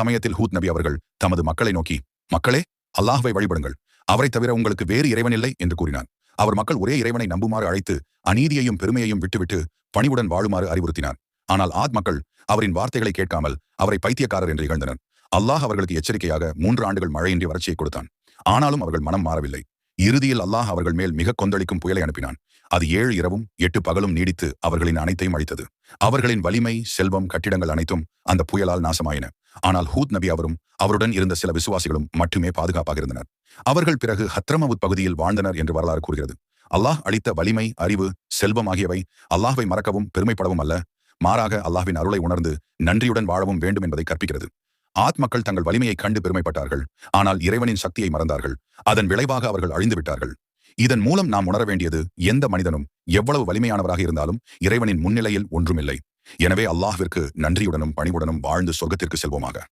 சமயத்தில் ஹூத் நபி அவர்கள் தமது மக்களை நோக்கி, மக்களே, அல்லாஹ்வை வழிபடுங்கள், அவரைத் தவிர உங்களுக்கு வேறு இறைவன் இல்லை என்று கூறினார். அவர் மக்கள் ஒரே இறைவனை நம்புமாறு அழைத்து அநீதியையும் பெருமையையும் விட்டுவிட்டு பணிவுடன் வாழுமாறு அறிவுறுத்தினார். ஆனால் ஆத் மக்கள் அவரின் வார்த்தைகளை கேட்காமல் அவரை பைத்தியக்காரர் என்று இகழ்ந்தனர். அல்லாஹ் அவர்களுக்கு எச்சரிக்கையாக 3 ஆண்டுகள் மழையின்றி வறட்சியை கொடுத்தான். ஆனாலும் அவர்கள் மனம் மாறவில்லை. இறுதியில் அல்லாஹ் அவர்கள் மேல் மிக கொந்தளிக்கும் புயலை அனுப்பினான். அது 7 இரவும் 8 பகலும் நீடித்து அவர்களின் அனைத்தையும் அழித்தது. அவர்களின் வலிமை, செல்வம், கட்டிடங்கள் அனைத்தும் அந்த புயலால் நாசமாயின. ஆனால் ஹூத் நபி அவரும் அவருடன் இருந்த சில விசுவாசிகளும் மட்டுமே பாதுகாப்பாக இருந்தனர். அவர்கள் பிறகு ஹத்ரமவுத் பகுதியில் வாழ்ந்தனர் என்று வரலாறு கூறுகிறது. அல்லாஹ் அளித்த வலிமை, அறிவு, செல்வம் ஆகியவை அல்லாஹ்வை மறக்கவும் பெருமைப்படவும் அல்ல, மாறாக அல்லாஹ்வின் அருளை உணர்ந்து நன்றியுடன் வாழவும் வேண்டும் என்பதை கற்பிக்கிறது. ஆத் மக்கள் தங்கள் வலிமையைக் கண்டு பெருமைப்பட்டார்கள். ஆனால் இறைவனின் சக்தியை மறந்தார்கள். அதன் விளைவாக அவர்கள் அழிந்து விட்டார்கள். இதன் மூலம் நாம் உணர வேண்டியது, எந்த மனிதனும் எவ்வளவு வலிமையானவராக இருந்தாலும் இறைவனின் முன்னிலையில் ஒன்றுமில்லை. எனவே அல்லாஹ்விற்கு நன்றியுடனும் பணிவுடனும் வாழ்ந்து சொர்க்கத்திற்கு செல்வோமாக.